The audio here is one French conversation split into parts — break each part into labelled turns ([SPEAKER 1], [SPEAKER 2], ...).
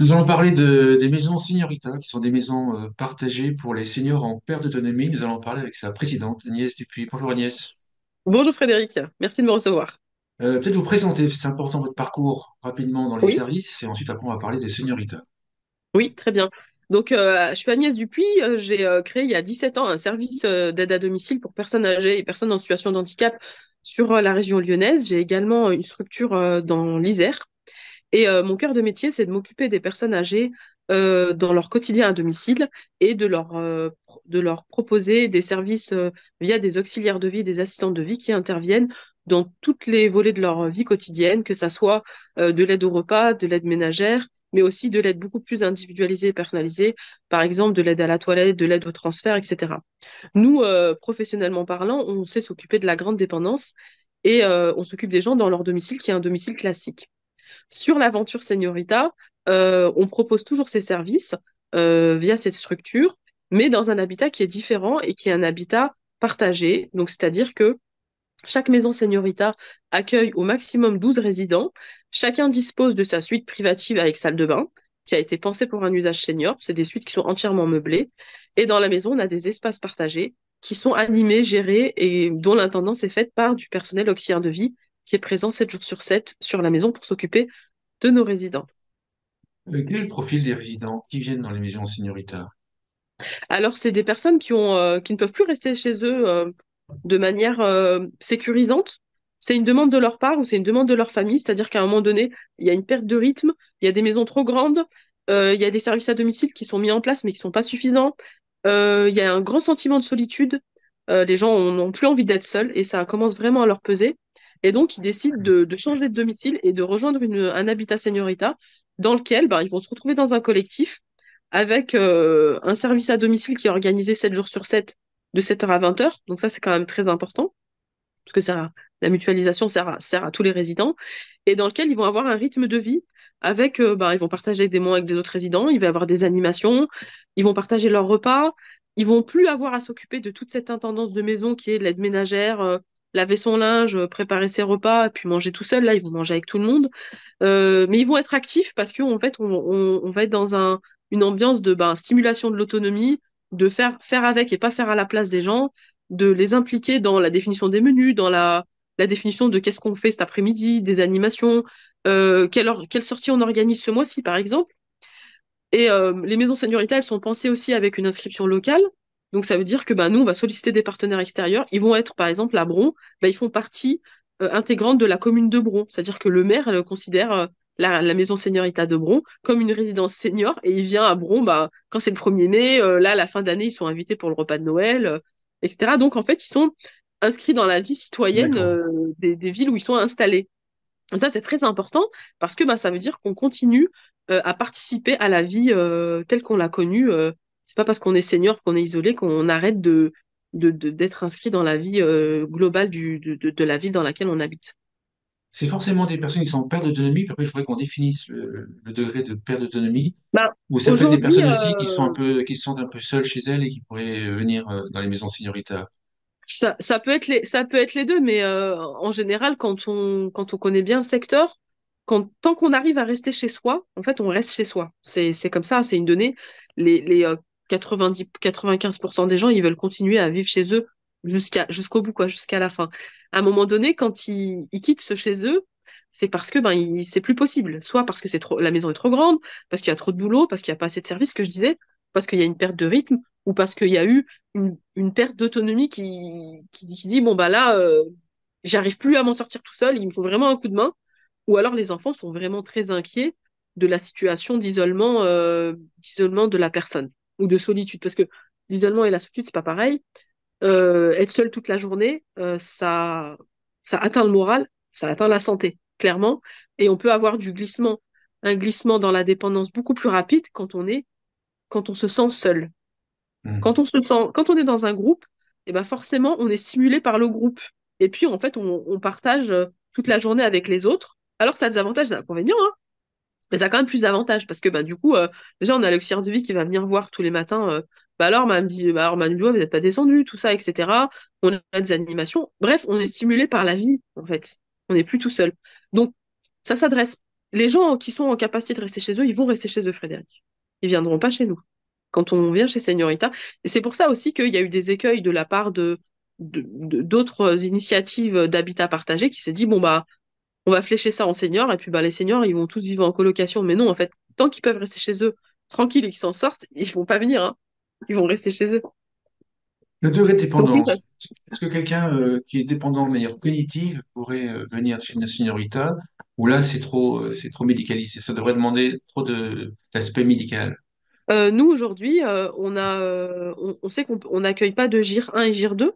[SPEAKER 1] Nous allons parler des maisons Señorita, qui sont des maisons partagées pour les seniors en perte d'autonomie. Nous allons en parler avec sa présidente, Agnès Dupuis. Bonjour Agnès.
[SPEAKER 2] Bonjour Frédéric, merci de me recevoir.
[SPEAKER 1] Peut-être vous présenter, c'est important votre parcours rapidement dans les
[SPEAKER 2] Oui,
[SPEAKER 1] services, et ensuite après on va parler des Señoritas.
[SPEAKER 2] oui, très bien. Donc, je suis Agnès Dupuis. J'ai créé il y a 17 ans un service d'aide à domicile pour personnes âgées et personnes en situation de handicap sur la région lyonnaise. J'ai également une structure dans l'Isère. Et mon cœur de métier, c'est de m'occuper des personnes âgées dans leur quotidien à domicile et de leur proposer des services via des auxiliaires de vie, des assistantes de vie qui interviennent dans toutes les volets de leur vie quotidienne, que ça soit de l'aide au repas, de l'aide ménagère, mais aussi de l'aide beaucoup plus individualisée et personnalisée, par exemple de l'aide à la toilette, de l'aide au transfert, etc. Nous, professionnellement parlant, on sait s'occuper de la grande dépendance et on s'occupe des gens dans leur domicile qui est un domicile classique. Sur l'aventure Señorita, on propose toujours ces services via cette structure, mais dans un habitat qui est différent et qui est un habitat partagé. Donc, c'est-à-dire que chaque maison Señorita accueille au maximum 12 résidents. Chacun dispose de sa suite privative avec salle de bain, qui a été pensée pour un usage senior. C'est des suites qui sont entièrement meublées. Et dans la maison, on a des espaces partagés qui sont animés, gérés et dont l'intendance est faite par du personnel auxiliaire de vie qui est présent 7 jours sur 7 sur la maison pour s'occuper de nos résidents.
[SPEAKER 1] Quel est le profil des résidents qui viennent dans les maisons Señorita?
[SPEAKER 2] Alors, c'est des personnes qui ne peuvent plus rester chez eux de manière sécurisante. C'est une demande de leur part ou c'est une demande de leur famille, c'est-à-dire qu'à un moment donné, il y a une perte de rythme, il y a des maisons trop grandes, il y a des services à domicile qui sont mis en place mais qui sont pas suffisants, il y a un grand sentiment de solitude, les gens n'ont plus envie d'être seuls et ça commence vraiment à leur peser. Et donc, ils décident de changer de domicile et de rejoindre un habitat seniorita dans lequel ben, ils vont se retrouver dans un collectif avec un service à domicile qui est organisé 7 jours sur 7 de 7h à 20h. Donc ça, c'est quand même très important, parce que la mutualisation sert à tous les résidents, et dans lequel ils vont avoir un rythme de vie avec, bah, ils vont partager des moments avec des autres résidents, il va y avoir des animations, ils vont partager leurs repas, ils vont plus avoir à s'occuper de toute cette intendance de maison qui est l'aide ménagère, laver son linge, préparer ses repas, puis manger tout seul. Là, ils vont manger avec tout le monde. Mais ils vont être actifs parce qu'en fait, on va être dans une ambiance de ben, stimulation de l'autonomie, de faire avec et pas faire à la place des gens, de les impliquer dans la définition des menus, dans la définition de qu'est-ce qu'on fait cet après-midi, des animations, quelle sortie on organise ce mois-ci, par exemple. Et les maisons seigneuriales, elles sont pensées aussi avec une inscription locale. Donc ça veut dire que bah, nous, on va solliciter des partenaires extérieurs. Ils vont être, par exemple, à Bron, bah, ils font partie intégrante de la commune de Bron. C'est-à-dire que le maire elle, considère la maison seigneuriale de Bron comme une résidence senior et il vient à Bron bah, quand c'est le 1er mai. Là, à la fin d'année, ils sont invités pour le repas de Noël, etc. Donc en fait, ils sont inscrits dans la vie citoyenne
[SPEAKER 1] D'accord.
[SPEAKER 2] des villes où ils sont installés. Ça, c'est très important parce que bah, ça veut dire qu'on continue à participer à la vie telle qu'on l'a connue. C'est pas parce qu'on est senior qu'on est isolé qu'on arrête d'être inscrit dans la vie globale de la ville dans laquelle on habite.
[SPEAKER 1] C'est forcément des personnes qui sont en perte d'autonomie, puis après il faudrait qu'on définisse le degré de perte d'autonomie,
[SPEAKER 2] Bah,
[SPEAKER 1] ou ça peut être des
[SPEAKER 2] aujourd'hui,
[SPEAKER 1] personnes aussi qui sont qui se sentent un peu seules chez elles et qui pourraient venir dans les maisons Señorita.
[SPEAKER 2] ça peut être les deux, mais en général, quand on connaît bien le secteur, tant qu'on arrive à rester chez soi, en fait, on reste chez soi. C'est comme ça, c'est une donnée. Les 95% des gens, ils veulent continuer à vivre chez eux jusqu'au bout, quoi, jusqu'à la fin. À un moment donné, quand ils quittent ce chez eux, c'est parce que ben, c'est plus possible. Soit parce que la maison est trop grande, parce qu'il y a trop de boulot, parce qu'il n'y a pas assez de services, que je disais, parce qu'il y a une perte de rythme, ou parce qu'il y a eu une perte d'autonomie qui dit bon bah là j'arrive plus à m'en sortir tout seul, il me faut vraiment un coup de main. Ou alors les enfants sont vraiment très inquiets de la situation d'isolement de la personne ou de solitude parce que l'isolement et la solitude c'est pas pareil. Être seul toute la journée ça atteint le moral, ça atteint la santé clairement et on peut avoir un glissement dans la dépendance beaucoup plus rapide quand on se sent seul.
[SPEAKER 1] Hmm.
[SPEAKER 2] Quand on est dans un groupe, et ben forcément, on est stimulé par le groupe. Et puis, en fait, on partage toute la journée avec les autres. Alors, ça a des avantages et des inconvénients, hein. Mais ça a quand même plus d'avantages parce que, bah, du coup, déjà, on a l'auxiliaire de vie qui va venir voir tous les matins. Bah alors, madame dit, bah alors, madame Dua, vous n'êtes pas descendu, tout ça, etc. On a des animations. Bref, on est stimulé par la vie, en fait. On n'est plus tout seul. Donc, ça s'adresse. Les gens qui sont en capacité de rester chez eux, ils vont rester chez eux, Frédéric. Ils viendront pas chez nous. Quand on vient chez Seniorita. Et c'est pour ça aussi qu'il y a eu des écueils de la part d'autres initiatives d'habitat partagé qui s'est dit, bon, bah, on va flécher ça en seniors, et puis bah, les seniors, ils vont tous vivre en colocation. Mais non, en fait, tant qu'ils peuvent rester chez eux, tranquilles et qu'ils s'en sortent, ils vont pas venir, hein. Ils vont rester chez eux.
[SPEAKER 1] Le degré de
[SPEAKER 2] Donc oui,
[SPEAKER 1] dépendance. Est-ce que quelqu'un qui est dépendant de manière cognitive pourrait venir chez une seniorita, ou là c'est trop médicalisé, ça devrait demander trop d'aspect médical.
[SPEAKER 2] nous, aujourd'hui, on sait on n'accueille pas de GIR 1 et GIR 2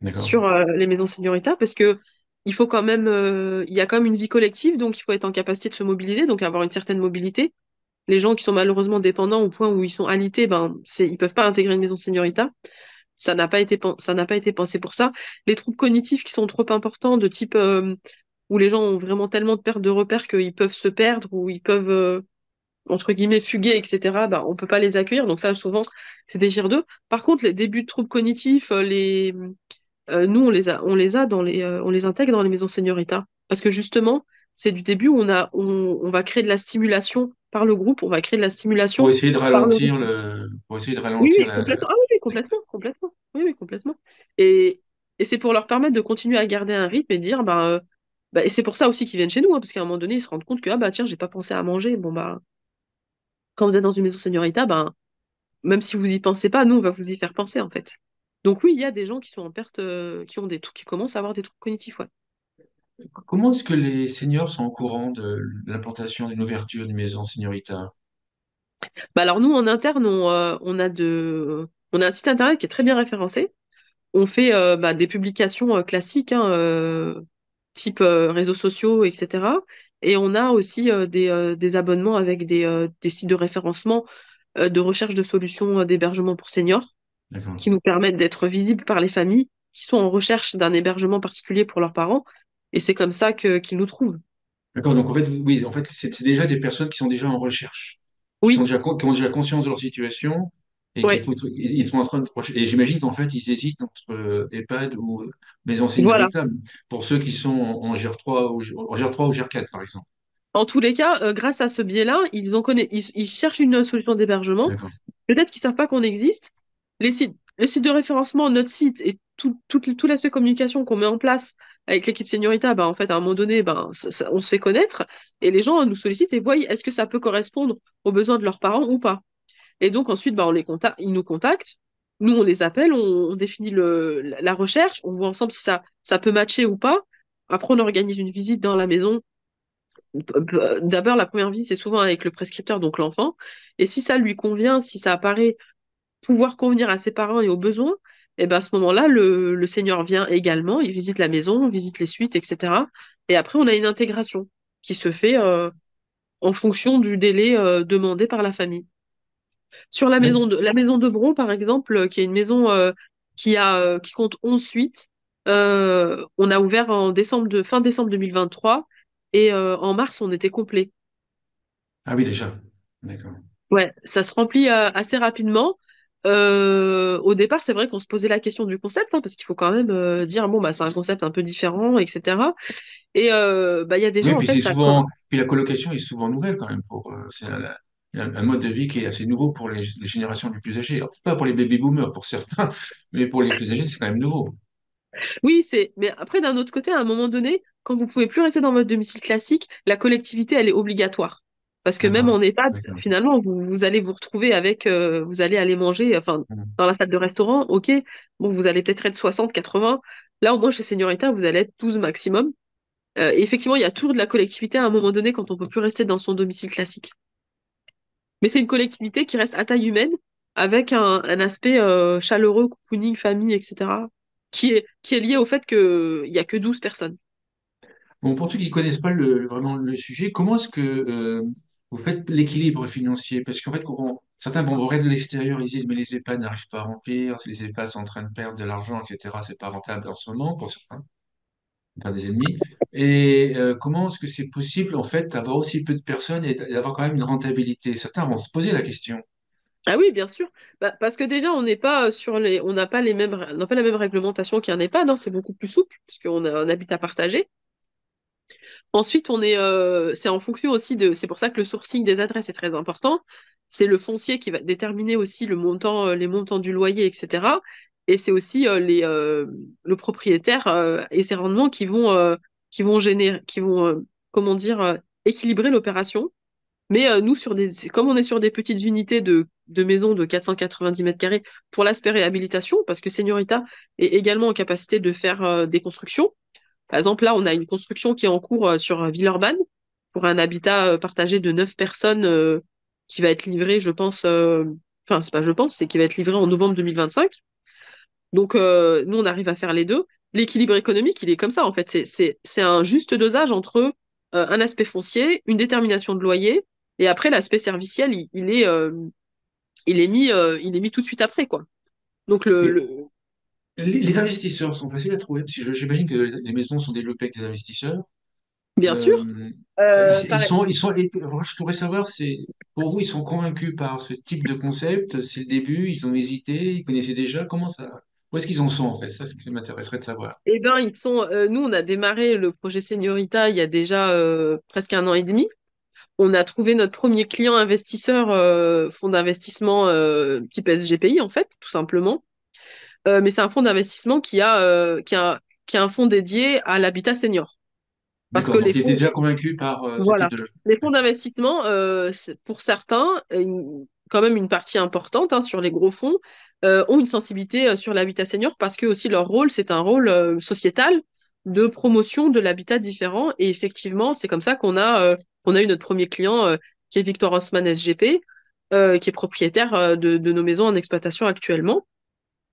[SPEAKER 1] D'accord.
[SPEAKER 2] sur les maisons Seniorita parce que il faut quand même, il y a quand même une vie collective, donc il faut être en capacité de se mobiliser, donc avoir une certaine mobilité. Les gens qui sont malheureusement dépendants au point où ils sont alités, ben, ils peuvent pas intégrer une maison Seniorita. Ça n'a pas été pensé pour ça. Les troubles cognitifs qui sont trop importants, de type où les gens ont vraiment tellement de perte de repères qu'ils peuvent se perdre ou ils peuvent entre guillemets fuguer, etc. Bah, on peut pas les accueillir. Donc ça, souvent, c'est des GIR 2. Par contre, les débuts de troubles cognitifs, nous, on les a on les intègre dans les maisons Seniorita. Parce que justement, c'est du début où on va créer de la stimulation par le groupe, on va créer de la
[SPEAKER 1] Pour
[SPEAKER 2] stimulation
[SPEAKER 1] essayer de
[SPEAKER 2] par le
[SPEAKER 1] ralentir
[SPEAKER 2] rythme.
[SPEAKER 1] pour essayer de
[SPEAKER 2] Oui,
[SPEAKER 1] ralentir
[SPEAKER 2] oui, complètement. Ah oui, oui, complètement, complètement. Oui, oui, complètement. Et, et c'est pour leur permettre de continuer à garder un rythme et de dire, et c'est pour ça aussi qu'ils viennent chez nous, hein, parce qu'à un moment donné, ils se rendent compte que, ah bah tiens, j'ai pas pensé à manger. Bon, bah, quand vous êtes dans une maison Seniorita, ben, même si vous y pensez pas, nous, on va vous y faire penser, en fait. Donc oui, il y a des gens qui sont en perte, qui ont qui commencent à avoir des troubles cognitifs, ouais.
[SPEAKER 1] Comment est-ce que les seniors sont au courant de l'implantation d'une ouverture d'une maison seniorita?
[SPEAKER 2] Bah alors nous, en interne, on a un site internet qui est très bien référencé. On fait des publications classiques, hein, type réseaux sociaux, etc. Et on a aussi des abonnements avec des sites de référencement, de recherche de solutions d'hébergement pour seniors,
[SPEAKER 1] D'accord.
[SPEAKER 2] qui nous permettent d'être visibles par les familles qui sont en recherche d'un hébergement particulier pour leurs parents. Et c'est comme ça qu'ils nous trouvent.
[SPEAKER 1] D'accord, donc en fait, oui, en fait, c'est déjà des personnes qui sont déjà en recherche,
[SPEAKER 2] Oui,
[SPEAKER 1] qui ont déjà conscience de leur situation et
[SPEAKER 2] ouais,
[SPEAKER 1] ils sont en train de et j'imagine qu'en fait, ils hésitent entre EHPAD ou maison
[SPEAKER 2] voilà.
[SPEAKER 1] seniorita pour ceux qui sont en GR3 ou en GR3 ou GR4, par exemple.
[SPEAKER 2] En tous les cas, grâce à ce biais-là, ils cherchent une solution d'hébergement.
[SPEAKER 1] D'accord.
[SPEAKER 2] Peut-être qu'ils savent pas qu'on existe. Les sites de référencement, notre site et tout l'aspect communication qu'on met en place avec l'équipe Seniorita, bah, en fait, à un moment donné, ben, on se fait connaître et les gens nous sollicitent et voient est-ce que ça peut correspondre aux besoins de leurs parents ou pas. Et donc ensuite, bah, ils nous contactent. Nous, on les appelle, on définit la recherche, on voit ensemble si ça peut matcher ou pas. Après, on organise une visite dans la maison. D'abord, la première visite, c'est souvent avec le prescripteur, donc l'enfant. Et si ça lui convient, si ça apparaît pouvoir convenir à ses parents et aux besoins, et ben à ce moment-là, le senior vient également, il visite la maison, on visite les suites, etc. Et après, on a une intégration qui se fait en fonction du délai demandé par la famille. Sur la maison de Bron, par exemple, qui est une maison qui compte 11 suites, on a ouvert fin décembre 2023 et en mars, on était complet.
[SPEAKER 1] Ah oui, déjà. D'accord.
[SPEAKER 2] Ouais, ça se remplit assez rapidement. Au départ, c'est vrai qu'on se posait la question du concept, hein, parce qu'il faut quand même dire, bon, bah, c'est un concept un peu différent, etc. Et il y a des
[SPEAKER 1] Oui,
[SPEAKER 2] gens, en
[SPEAKER 1] puis
[SPEAKER 2] fait,
[SPEAKER 1] c'est souvent, puis la colocation est souvent nouvelle quand même c'est un mode de vie qui est assez nouveau pour les générations les plus âgées. Alors, pas pour les baby boomers pour certains, mais pour les plus âgés, c'est quand même nouveau.
[SPEAKER 2] Oui, mais après, d'un autre côté, à un moment donné, quand vous pouvez plus rester dans votre domicile classique, la collectivité, elle est obligatoire. Parce que même
[SPEAKER 1] D'accord.
[SPEAKER 2] en EHPAD,
[SPEAKER 1] D'accord.
[SPEAKER 2] finalement, vous allez vous retrouver vous allez aller manger, enfin,
[SPEAKER 1] Mhm.
[SPEAKER 2] dans la salle de restaurant, ok, bon, vous allez peut-être être 60, 80. Là, au moins, chez Seniorita, vous allez être 12 maximum. Et effectivement, il y a toujours de la collectivité à un moment donné quand on peut plus rester dans son domicile classique. Mais c'est une collectivité qui reste à taille humaine, avec un aspect chaleureux, cocooning, famille, etc., qui est lié au fait qu'il y a que 12 personnes.
[SPEAKER 1] Bon, pour ceux qui ne connaissent pas vraiment le sujet, comment est-ce que vous faites l'équilibre financier? Parce qu'en fait, certains vont voir de l'extérieur, ils disent, mais les EHPAD n'arrivent pas à remplir, si les EHPAD sont en train de perdre de l'argent, etc., c'est pas rentable en ce moment pour certains, pas des ennemis. Et comment est-ce que c'est possible, en fait, d'avoir aussi peu de personnes et d'avoir quand même une rentabilité? Certains vont se poser la question.
[SPEAKER 2] Ah oui, bien sûr. Bah, parce que déjà, on n'est pas on n'a pas on n'a pas la même réglementation qu'un EHPAD, hein, c'est beaucoup plus souple, puisqu'on a un habitat partagé. Ensuite, c'est en fonction aussi c'est pour ça que le sourcing des adresses est très important. C'est le foncier qui va déterminer aussi les montants du loyer, etc. Et c'est aussi le propriétaire et ses rendements qui vont générer, comment dire, équilibrer l'opération. Mais nous, comme on est sur des petites unités de maisons de 490 mètres carrés pour l'aspect réhabilitation, parce que Seniorita est également en capacité de faire des constructions. Par exemple, là, on a une construction qui est en cours sur Villeurbanne pour un habitat partagé de 9 personnes qui va être livré, je pense, enfin, c'est pas je pense, c'est qui va être livré en novembre 2025. Donc, nous, on arrive à faire les deux. L'équilibre économique, il est comme ça, en fait. C'est un juste dosage entre un aspect foncier, une détermination de loyer, et après, l'aspect serviciel, il est mis tout de suite après, quoi. Donc,
[SPEAKER 1] Mais les investisseurs sont faciles à trouver, parce que j'imagine que les maisons sont développées avec des investisseurs.
[SPEAKER 2] bien sûr,
[SPEAKER 1] Euh,
[SPEAKER 2] pareil.
[SPEAKER 1] voilà, je voudrais savoir, pour vous, ils sont convaincus par ce type de concept, c'est le début, ils ont hésité, ils connaissaient déjà, où est-ce qu'ils en sont en fait? Ça, c'est ce qui m'intéresserait de savoir.
[SPEAKER 2] Eh ben, nous, on a démarré le projet Seniorita il y a déjà presque un an et demi. On a trouvé notre premier client investisseur, fonds d'investissement type SGPI, en fait, tout simplement. Mais c'est un fonds d'investissement qui a un fonds dédié à l'habitat senior. Parce que
[SPEAKER 1] D'accord, donc
[SPEAKER 2] les
[SPEAKER 1] ils étaient
[SPEAKER 2] fonds,
[SPEAKER 1] déjà convaincus par ce type
[SPEAKER 2] voilà.
[SPEAKER 1] de logement.
[SPEAKER 2] Les fonds d'investissement, pour certains, quand même une partie importante sur les gros fonds, ont une sensibilité sur l'habitat senior parce que aussi leur rôle, c'est un rôle sociétal de promotion de l'habitat différent. Et effectivement, c'est comme ça qu'on a eu notre premier client, qui est Victor Haussmann SGP, qui est propriétaire de nos maisons en exploitation actuellement.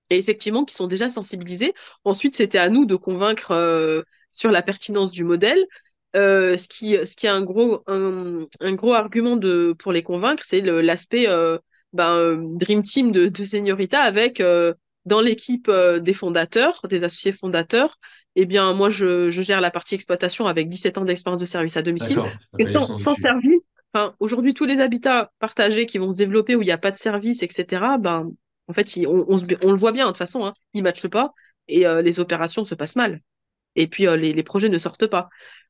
[SPEAKER 2] Et effectivement, qui sont déjà sensibilisés. Ensuite, c'était à nous de convaincre sur la pertinence du modèle. Ce qui est un gros argument pour les convaincre, c'est l'aspect Dream Team de Seniorita avec dans l'équipe des fondateurs, des associés fondateurs. Eh bien, moi, je gère la partie exploitation avec 17 ans d'expérience de service à domicile.
[SPEAKER 1] D'accord, la
[SPEAKER 2] Et
[SPEAKER 1] connaissance du
[SPEAKER 2] sans
[SPEAKER 1] sujet.
[SPEAKER 2] service, enfin, aujourd'hui, tous les habitats partagés qui vont se développer où il n'y a pas de service, etc., ben, en fait, on le voit bien, de toute façon, hein, ils matchent pas et les opérations se passent mal. Et puis, les projets ne sortent pas.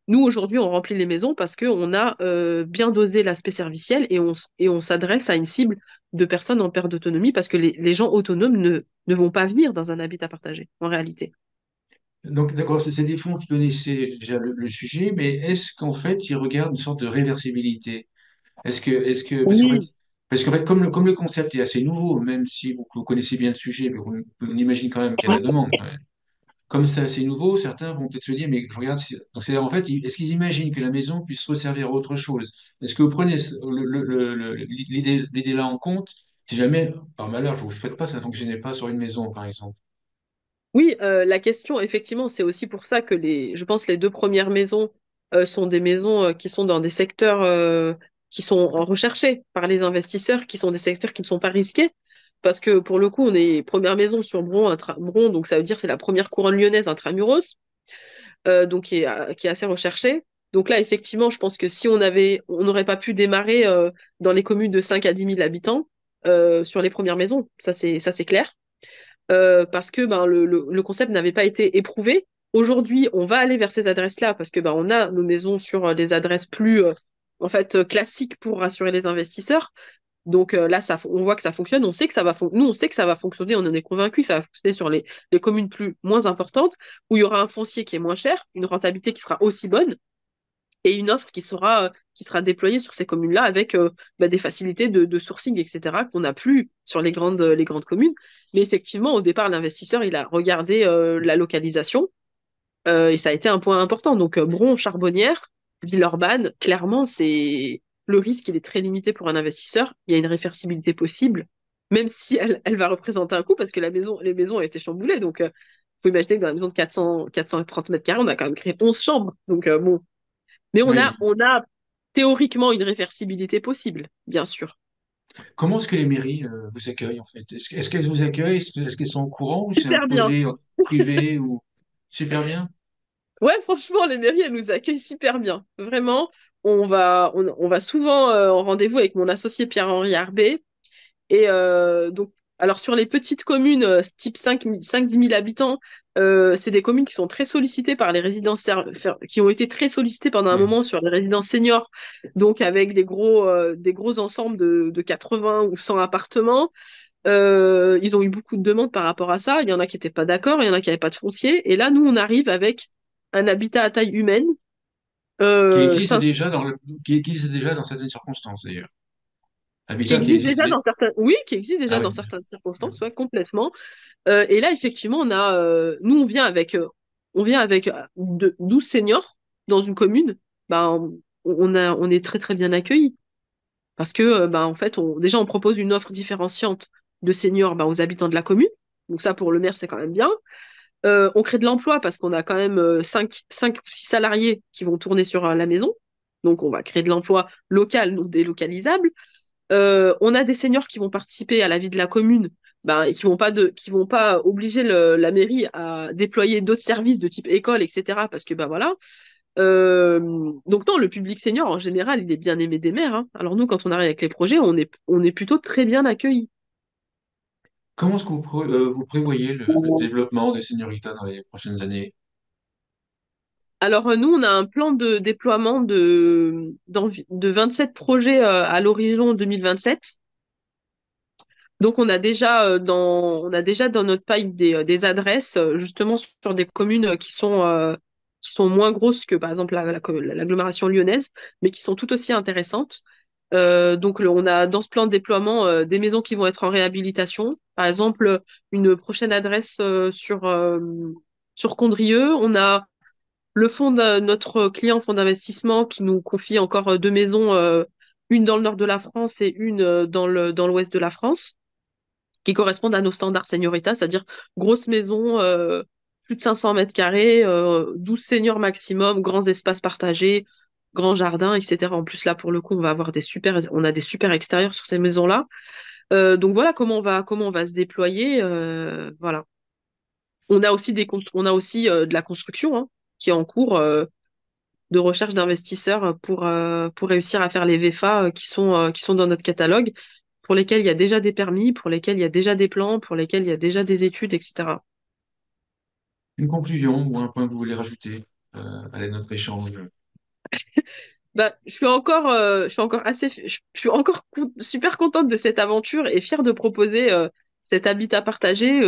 [SPEAKER 2] Nous, aujourd'hui, on remplit les maisons parce qu'on a bien dosé l'aspect serviciel et on s'adresse à une cible de personnes en perte d'autonomie parce que les gens autonomes ne vont pas venir dans un habitat partagé, en réalité.
[SPEAKER 1] Donc, d'accord, c'est des fonds qui connaissaient déjà le sujet, mais est-ce qu'en fait, ils regardent une sorte de réversibilité?
[SPEAKER 2] Oui,
[SPEAKER 1] Parce qu'en fait, comme le concept est assez nouveau, même si vous connaissez bien le sujet, mais on imagine quand même qu'il y a la demande, quand même. Comme c'est assez nouveau, certains vont peut-être se dire, mais je regarde, donc c'est en fait, est-ce qu'ils imaginent que la maison puisse resservir à autre chose? Est-ce que vous prenez l'idée là en compte, si jamais, par malheur, je ne vous le faites pas, ça ne fonctionnait pas sur une maison, par exemple?
[SPEAKER 2] oui, la question, effectivement, c'est aussi pour ça que je pense, les deux premières maisons sont des maisons qui sont dans des secteurs qui sont recherchés par les investisseurs, qui sont des secteurs qui ne sont pas risqués. Parce que pour le coup, on est première maison sur Bron, donc ça veut dire c'est la première couronne lyonnaise intramuros, donc qui est assez recherchée. Donc là, effectivement, je pense que si on n'aurait pas pu démarrer dans les communes de 5 à 10 000 habitants sur les premières maisons, ça c'est clair parce que ben, le concept n'avait pas été éprouvé. Aujourd'hui, on va aller vers ces adresses-là parce que ben, on a nos maisons sur des adresses plus en fait classiques pour rassurer les investisseurs. Donc là, on voit que ça fonctionne. On sait que nous, on sait que ça va fonctionner. On en est convaincu que ça va fonctionner sur les communes moins importantes où il y aura un foncier qui est moins cher, une rentabilité qui sera aussi bonne et une offre qui sera déployée sur ces communes-là avec des facilités de sourcing, etc., qu'on n'a plus sur les grandes communes. Mais effectivement, au départ, l'investisseur, il a regardé la localisation et ça a été un point important. Donc, Bron, Charbonnières, Villeurbanne, clairement, le risque, il est très limité pour un investisseur. Il y a une réversibilité possible, même si elle va représenter un coût parce que les maisons ont été chamboulées. Donc, faut imaginer que dans la maison de 430 mètres carrés, on a quand même créé 11 chambres. Donc, bon, mais
[SPEAKER 1] Oui.
[SPEAKER 2] on a théoriquement une réversibilité possible, bien sûr.
[SPEAKER 1] Comment est-ce que les mairies vous accueillent, en fait? Est-ce qu'elles vous accueillent? Est-ce qu'elles sont au courant ou c'est un
[SPEAKER 2] Super bien.
[SPEAKER 1] projet privé ou super bien?
[SPEAKER 2] Ouais, franchement, les mairies, elles nous accueillent super bien. Vraiment, on va souvent en rendez-vous avec mon associé Pierre-Henri Arbet. Et donc, alors sur les petites communes, type 5 10 000 habitants, C'est des communes qui sont très sollicitées par les résidences, qui ont été très sollicitées pendant un
[SPEAKER 1] Oui.
[SPEAKER 2] moment sur les résidences seniors, donc avec des gros ensembles de 80 ou 100 appartements. Ils ont eu beaucoup de demandes par rapport à ça. Il y en a qui n'étaient pas d'accord, il y en a qui n'avaient pas de foncier. Et là, nous, on arrive avec un habitat à taille humaine.
[SPEAKER 1] Qui existe
[SPEAKER 2] 500
[SPEAKER 1] déjà qui existe déjà dans certaines circonstances, d'ailleurs.
[SPEAKER 2] qui
[SPEAKER 1] Habitat qui
[SPEAKER 2] existe
[SPEAKER 1] existe
[SPEAKER 2] déjà
[SPEAKER 1] déjà.
[SPEAKER 2] dans certaines, oui, qui existe
[SPEAKER 1] Ah
[SPEAKER 2] déjà
[SPEAKER 1] oui.
[SPEAKER 2] dans certaines circonstances, ouais, complètement. Et là, effectivement, nous, on vient avec 12 seniors dans une commune. Ben, on est très, très bien accueillis. Parce que, ben, en fait, déjà, on propose une offre différenciante de seniors, ben, aux habitants de la commune. Donc ça, pour le maire, c'est quand même bien. On crée de l'emploi parce qu'on a quand même 5 ou 6 salariés qui vont tourner sur la maison. Donc, on va créer de l'emploi local, non délocalisable. On a des seniors qui vont participer à la vie de la commune, ben, et qui vont pas obliger la mairie à déployer d'autres services de type école, etc. Parce que ben voilà. Euh, donc non, le public senior en général, il est bien aimé des maires, hein. Alors nous, quand on arrive avec les projets, on est plutôt très bien accueillis.
[SPEAKER 1] Comment est-ce que vous prévoyez le développement des senioritas dans les prochaines années?
[SPEAKER 2] Alors nous, on a un plan de déploiement de 27 projets à l'horizon 2027. Donc on a déjà dans notre pipe des adresses justement sur des communes qui sont moins grosses que par exemple l'agglomération lyonnaise, mais qui sont tout aussi intéressantes. On a dans ce plan de déploiement des maisons qui vont être en réhabilitation. Par exemple, une prochaine adresse sur Condrieu. On a notre client fonds d'investissement qui nous confie encore deux maisons, une dans le nord de la France et une dans l'ouest de la France qui correspondent à nos standards senioritas, c'est-à-dire grosse maison, plus de 500 mètres carrés, 12 seniors maximum, grands espaces partagés, grands jardins, etc. En plus, là, pour le coup, on a des super extérieurs sur ces maisons-là. Donc voilà comment on va se déployer. Voilà. On a aussi de la construction hein, qui est en cours de recherche d'investisseurs pour réussir à faire les VFA qui sont dans notre catalogue, pour lesquels il y a déjà des permis, pour lesquels il y a déjà des plans, pour lesquels il y a déjà des études, etc.
[SPEAKER 1] Une conclusion ou un point que vous voulez rajouter à l'aide de notre échange?
[SPEAKER 2] Bah, je suis encore je suis encore super contente de cette aventure et fière de proposer cet habitat partagé.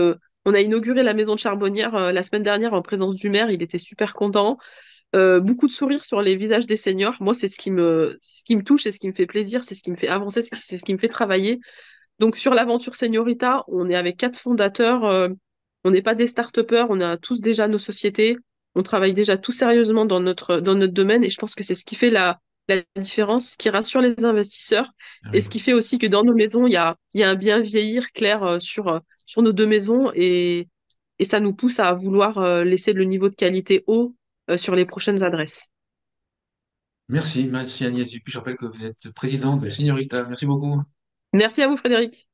[SPEAKER 2] On a inauguré la maison de Charbonnière la semaine dernière en présence du maire. Il était super content. Beaucoup de sourires sur les visages des seniors. Moi, c'est ce qui me touche, c'est ce qui me fait plaisir, c'est ce qui me fait avancer, c'est ce qui me fait travailler. Donc, sur l'aventure Seniorita, on est avec 4 fondateurs. On n'est pas des start-upers, on a tous déjà nos sociétés. On travaille déjà tout sérieusement dans notre domaine et je pense que c'est ce qui fait la différence, ce qui rassure les investisseurs
[SPEAKER 1] Ah
[SPEAKER 2] et
[SPEAKER 1] oui.
[SPEAKER 2] ce qui fait aussi que dans nos maisons, il y a un bien vieillir clair sur nos deux maisons et ça nous pousse à vouloir laisser le niveau de qualité haut sur les prochaines adresses.
[SPEAKER 1] Merci Agnès Dupuis. Je rappelle que vous êtes présidente de Seniorita. Merci beaucoup.
[SPEAKER 2] Merci à vous, Frédéric.